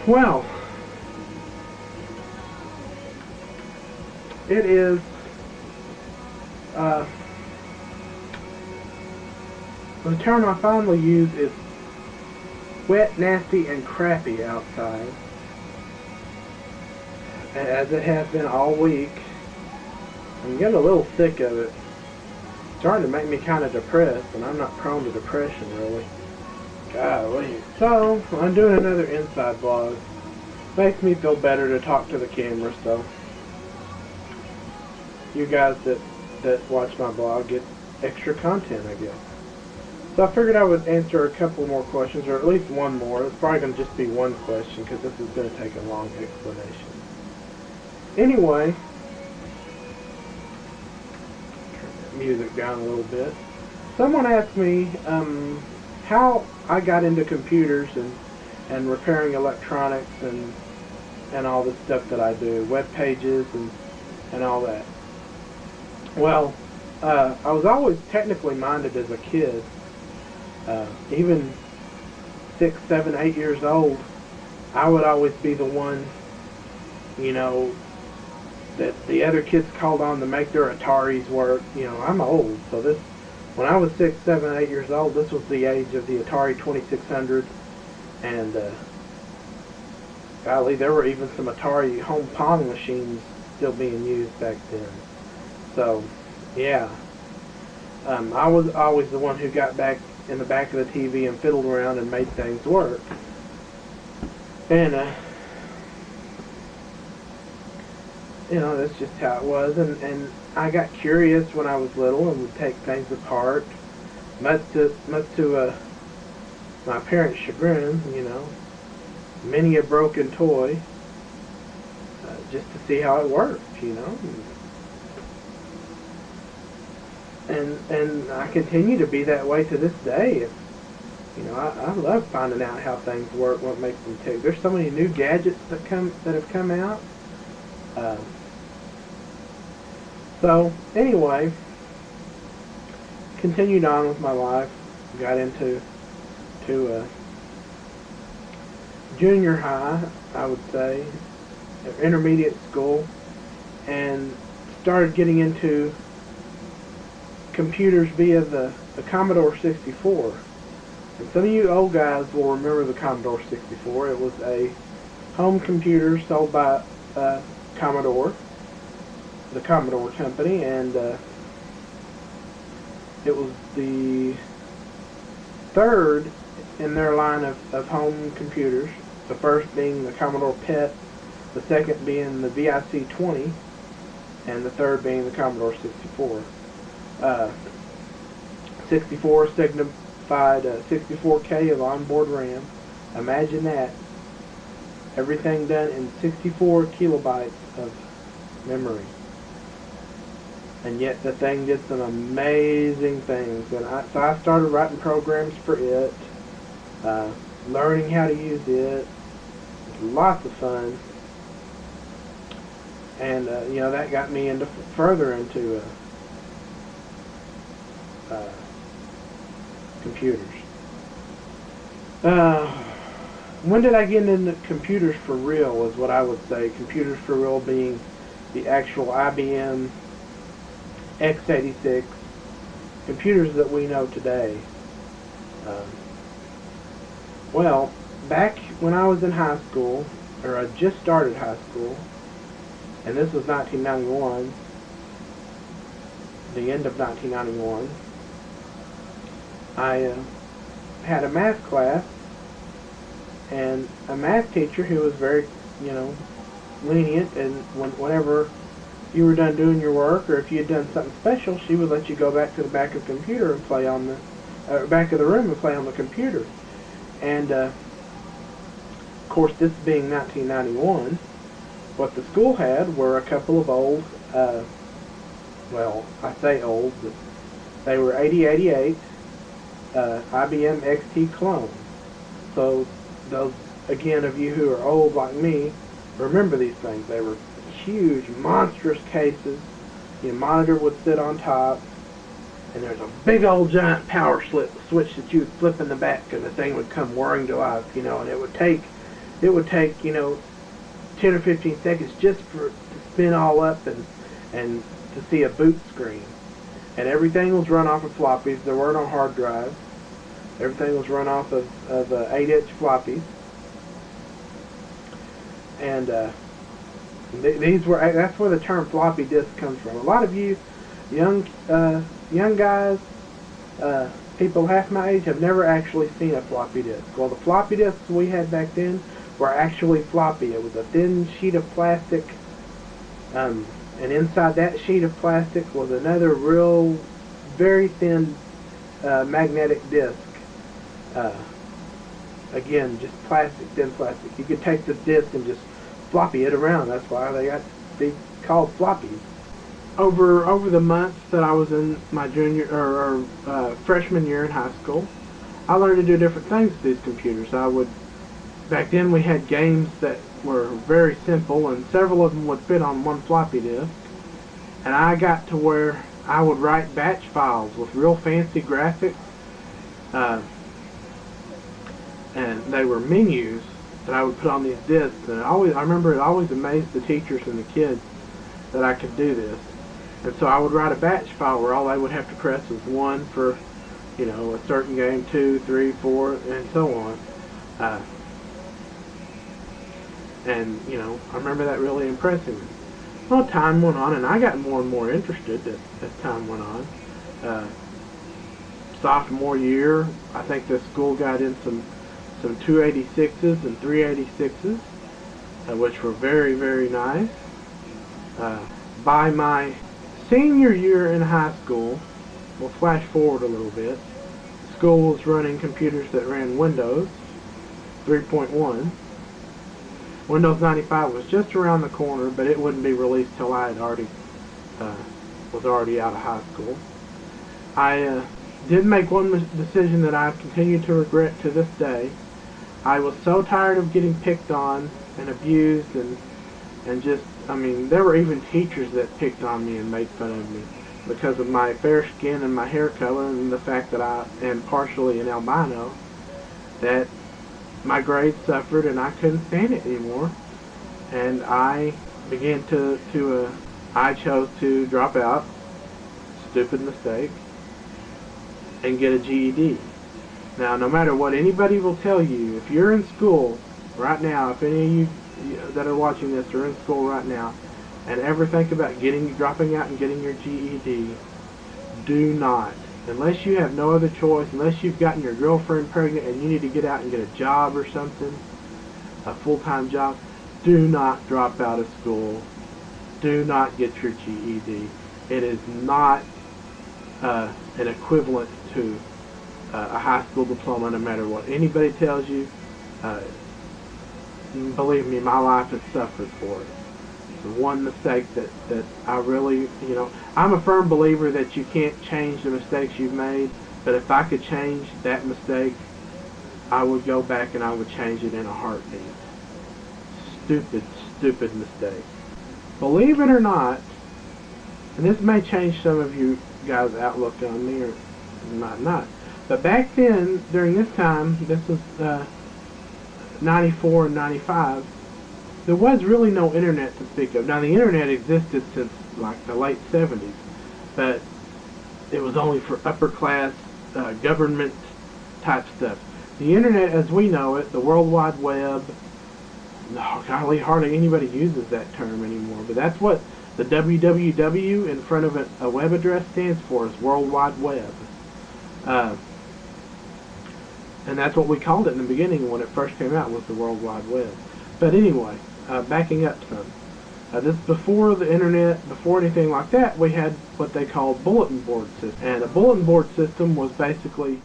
Well, it is, uh, the term I finally use is wet, nasty, and crappy outside, as it has been all week. I'm getting a little sick of it. It's starting to make me kind of depressed, and I'm not prone to depression, really. Golly. So, I'm doing another inside vlog. Makes me feel better to talk to the camera, so you guys that watch my vlog get extra content, I guess. So I figured I would answer a couple more questions, or at least one more. It's probably going to just be one question, because this is going to take a long explanation. Anyway, turn that music down a little bit. Someone asked me how I got into computers and repairing electronics and all the stuff that I do, web pages and all that. Well, I was always technically minded as a kid. Even 6, 7, 8 years old, I would always be the one, you know, that the other kids called on to make their Ataris work. You know, I'm old, so this, when I was 6, 7, 8 years old, this was the age of the Atari 2600, and golly, there were even some Atari home Pong machines still being used back then. So, yeah, I was always the one who got back in the back of the TV and fiddled around and made things work. And, you know, that's just how it was. And I got curious when I was little and would take things apart, much to my parents' chagrin, you know, many a broken toy, just to see how it worked, you know. And I continue to be that way to this day. You know, I love finding out how things work, what makes them tick. There's so many new gadgets that have come out. So anyway, continued on with my life. Got into junior high, I would say, intermediate school, and started getting into computers via the Commodore 64. And some of you old guys will remember the Commodore 64. It was a home computer sold by Commodore, the Commodore company, and it was the third in their line of home computers. The first being the Commodore PET, the second being the VIC-20, and the third being the Commodore 64. 64 signified 64K of onboard RAM. Imagine that. Everything done in 64 kilobytes of memory. And yet the thing did some amazing things. And so I started writing programs for it, learning how to use it. Lots of fun. And you know, that got me into further into computers. When did I get into computers for real is what I would say. Computers for real being the actual IBM x86 computers that we know today. Well, back when I was in high school, or I just started high school, and this was 1991, the end of 1991, I had a math class, and a math teacher who was very, you know, lenient, and whenever you were done doing your work, or if you had done something special, she would let you go back to the back of the computer and play on the back of the room and play on the computer. And of course, this being 1991, what the school had were a couple of old, well, I say old, but they were 8088 IBM XT clones. So those, again, of you who are old like me, remember these things. They were huge, monstrous cases. Your monitor would sit on top, and there's a big old giant power switch that you would flip in the back, and the thing would come whirring to life, you know, and it would take it would take, 10 or 15 seconds just for it to spin all up and to see a boot screen. And everything was run off of floppies. There were no hard drives. Everything was run off of 8-inch floppies. And that's where the term floppy disk comes from. A lot of you young guys, people half my age, have never actually seen a floppy disk. Well, the floppy disks we had back then were actually floppy. It was a thin sheet of plastic, and inside that sheet of plastic was another real, very thin magnetic disc. Again, just plastic, thin plastic. You could take the disc and just floppy it around. That's why they got to be called floppies. Over the months that I was in my junior or freshman year in high school, I learned to do different things with these computers. Back then we had games that were very simple, and several of them would fit on one floppy disk. And I got to where I would write batch files with real fancy graphics, and they were menus that I would put on these disks. And I remember it always amazed the teachers and the kids that I could do this. And so I would write a batch file where all I would have to press was 1 for, a certain game, 2, 3, 4, and so on. I remember that really impressing me. Well, time went on, and I got more and more interested as time went on. Sophomore year, I think the school got in some 286s and 386s, which were very, very nice. By my senior year in high school, we'll flash forward a little bit, the school was running computers that ran Windows 3.1. Windows 95 was just around the corner, but it wouldn't be released till I was already out of high school. I did make one decision that I've continued to regret to this day. I was so tired of getting picked on and abused and just, there were even teachers that picked on me and made fun of me because of my fair skin and my hair color and the fact that I am partially an albino, that my grades suffered and I couldn't stand it anymore. And I began I chose to drop out, stupid mistake, and get a GED. Now, no matter what anybody will tell you, if you're in school right now, if any of you that are watching this are in school right now and ever think about dropping out and getting your GED, do not. Unless you have no other choice, unless you've gotten your girlfriend pregnant and you need to get out and get a job or something, a full-time job, do not drop out of school. Do not get your GED. It is not an equivalent to a high school diploma, no matter what anybody tells you. Believe me, my life has suffered for it. It's the one mistake that I really, I'm a firm believer that you can't change the mistakes you've made, but if I could change that mistake, I would go back and I would change it in a heartbeat. Stupid, stupid mistake. Believe it or not, and this may change some of you guys' outlook on me, or not, but back then, during this time, this was 94 and 95, there was really no internet to speak of. Now, the internet existed since like the late 70s, but it was only for upper class government type stuff. The internet as we know it, the World Wide Web, hardly anybody uses that term anymore, but that's what the www in front of a web address stands for, is World Wide Web. And that's what we called it in the beginning when it first came out, was the World Wide Web. But anyway, backing up some. This before the internet, before anything like that, we had what they called bulletin board system. And a bulletin board system was basically